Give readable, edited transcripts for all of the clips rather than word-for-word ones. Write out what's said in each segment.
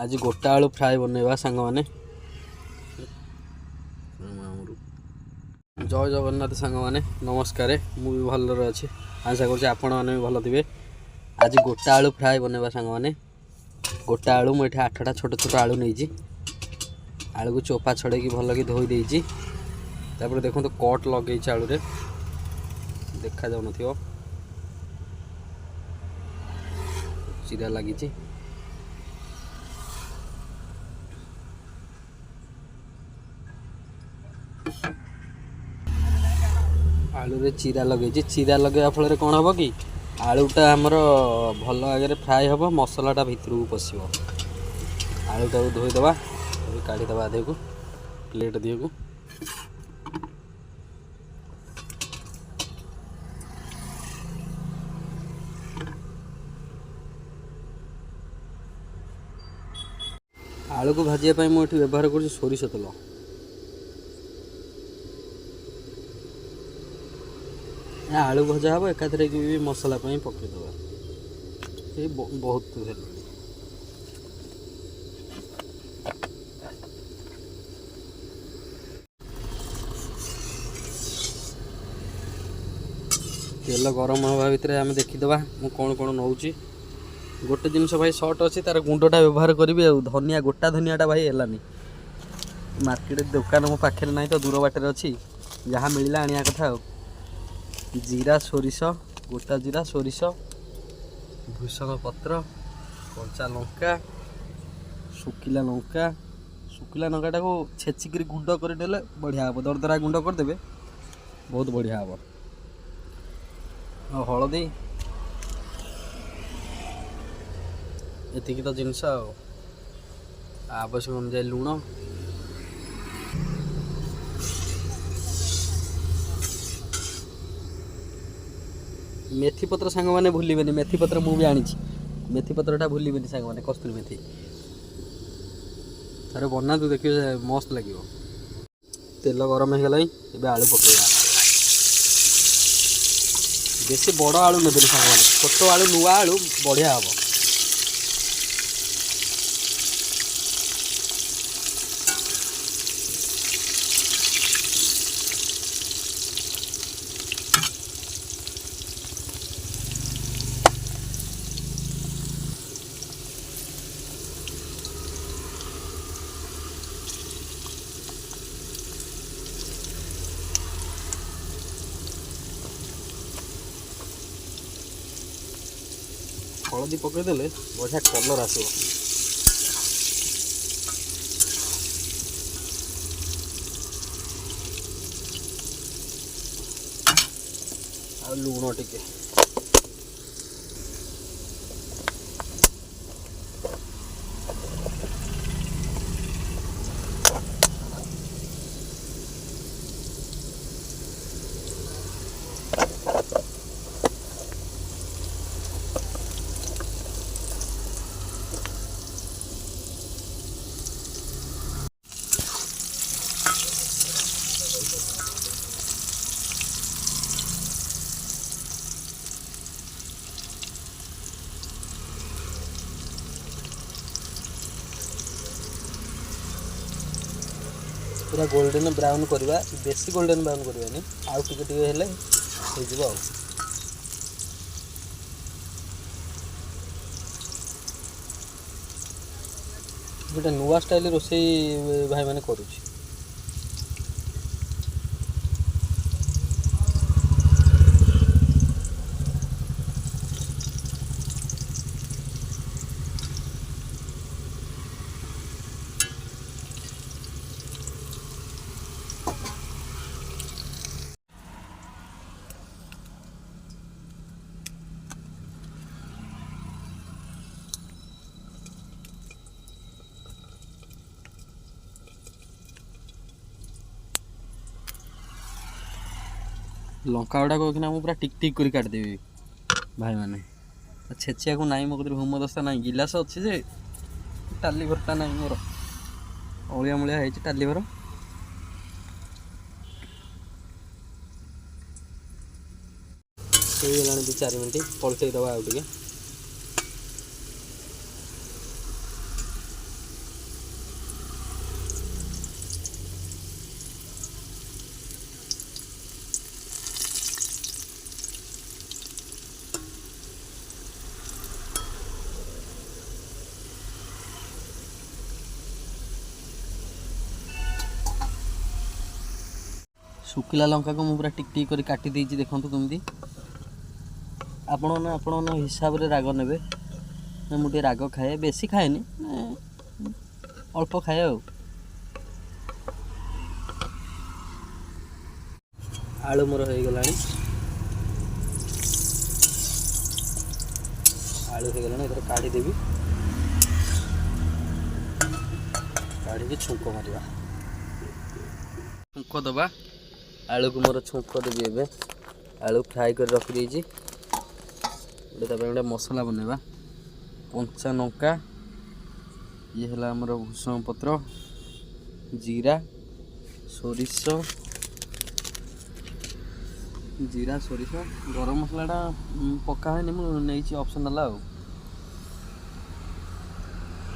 आज गोटा आलू फ्राए बनवा सांग मैंने जय जगन्नाथ सांग मैंने नमस्कार मुझे भलर अच्छे आशा कर भल थे। आज गोटा आलू फ्राए बनवा सांग मैंने गोटा आलू मुझे 8टा छोट छोट आलू नहीं आलू को चोपा छड़े भल कि धोई देती देखो तो कट लगे आलू रे देखा जाऊन चिरा लगी आलू रे चिरा लगे चिरा लगे फल कौन हम कि आलूटा आमर भल आगे फ्राए हम मसलाटा भितर को पशो आलूटा को धोईदे काढ़ीदे आधे को प्लेट दिए को आलू को भाजिया मुझे व्यवहार कर सोरिष तेल आलू भजा हम एकाथरे भी मसला पकईदे ये बहुत तेल गरम हवा भितर आम देखीदे मुझे कौन कौन नौ गोटे जिनस भाई सर्ट अच्छी तार गुंडटा व्यवहार करी धनिया गोटा धनियाटा भाई है मार्केट दुकान मो पाखे ना तो दूर बाटर अच्छी जहाँ मिलला आनिया कथा जीरा सोरिष गोटा जीरा सोरिष भूषण पत्र कंचा लंका शुखिला लंका को छेचिक गुंड करदे बढ़िया हम दरदरा गुंड करदे बहुत बढ़िया हम हलदी एतिक तो जिनस आवश्यक अनुसार लुण मेथी पत्र सांग मैंने भूलें मेथी पत्र मुझे आनी मेथी पत्रटा भूलें सांग मैंने कस्तूरी मेथी अरे बना तू देखिए मस्त लगे तेल गरम हो गला ये आलू पकड़ा बेसी बड़ आलू ने सांग मैंने छोट आलू नुआ आलू बढ़िया हम हलदी पकईदे बढ़िया कलर आसो आ लुण टिके पूरा गोल्डन ब्राउन करवा बेसी गोल्डन ब्राउन करवानी आउ टिके हेले हो गोटे नुआ स्टाइल रोसई भाई मैंने करुच्छी लंका गुड़ा को पूरा टिक टिक कर काटिदेवी भाई मैंने छेचिया को नाई मो हुम दस्ता ना गिलास अच्छे जे टाली भरटा ना मोर अलिया मुलिया है टाली भर हो 2-4 मिनट पलटई दबा आउ टे शुखिला लंका को पूरा टिक टिक कर काटी देइछि देखंतु केमती आपण हिसाब रे राग नेबे मुझे राग खाए बेसी खाएनि अल्प खाए आलू मोर हो गला आलू हो गला इधर काढ़ी देवी काढ़ी छुंक मारिबा छुंक दबा आलू को मोर छुंक देवी एबे आलू फ्राई कर रख देइछि गोटे मसला बनवा कंचा लंका ये है आमर भूषण पत्र जीरा सोरिष गरम मसलाटा पका है नहीं ऑप्शनल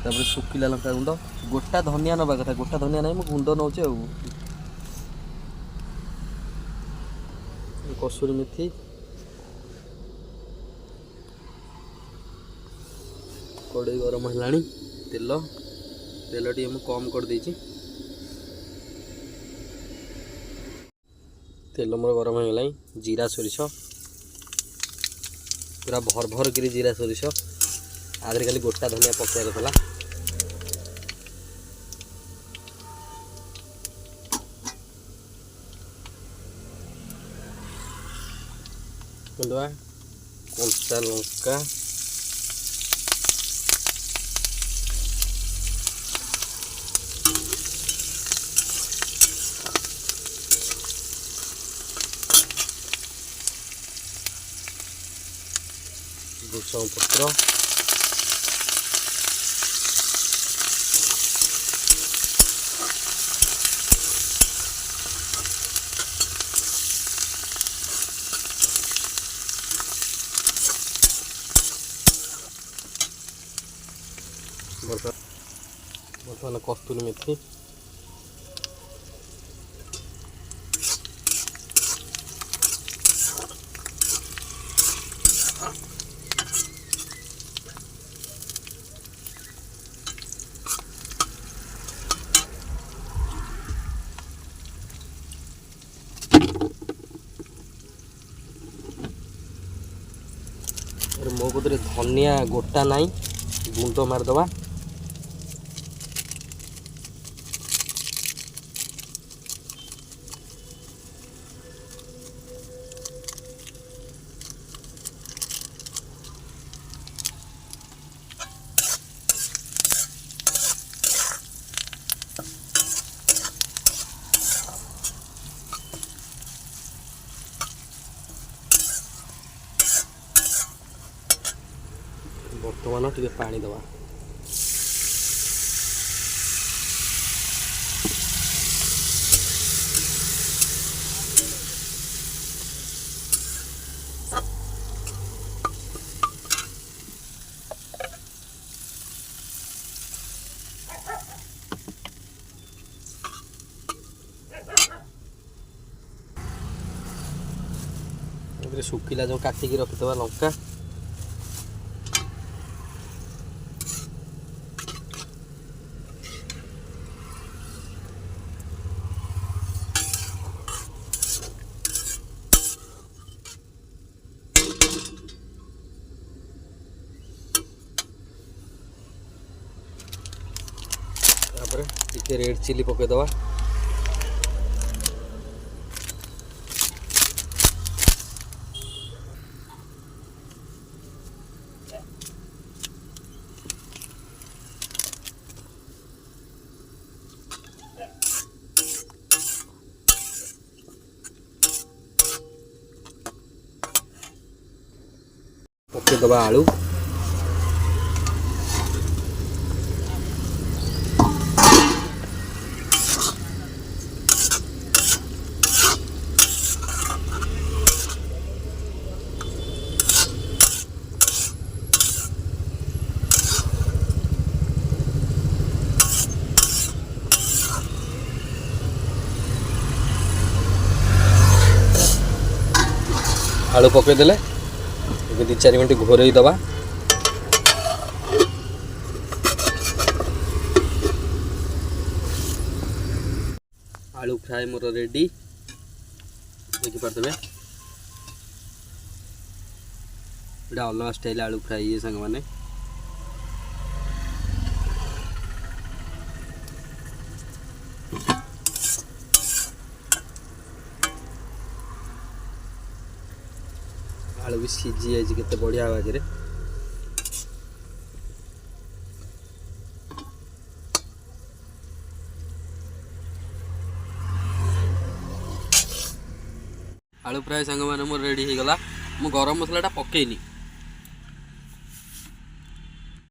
तापर सुखिला लंका गुंड गोटा धनिया नवा कथा गोटा धनिया नहीं मुझे गुंड नौचे कसूरी मेथी कड़े गरम है तेल तेल टी कम कर देछि तेल मोर गरम हो गला जीरा सोरिष पूरा भर भर कर जीरा सोरिष आधे खाली गोटा धनिया पकड़ था कंचा लंका भूषण पत्र बर्तमान कस्तूरी मेथी मो कदे धनिया गोटा नाई गुंड मारदवा बर्तमान टे पानी दवा सुखिला जो काटिकी रखिदवा लंका टिके रेड चिली पकईदवा पकईदवा आलू आलू पकईदे 2-4 मिनट घोरई दवा आलू फ्राए मोर रेडी ଦେଖିପାରୁଥିବେ ଏଇଟା ଅଲଗା ଷ୍ଟାଇଲ୍ ଆଳୁ ଫ୍ରାଏ ଇଏ ସାଙ୍ଗମାନେ। ଆଳୁ ବି ସିଝି ଯାଇଛି କେତେ ବଢ଼ିଆ ଭାବରେ। ଆଳୁ ଫ୍ରାଏ ସାଙ୍ଗମାନେ ମୋର ରେଡ଼ି ହେଇଗଲା। ମୁଁ ଗରମ ମସଲାଟା ପକେଇନି।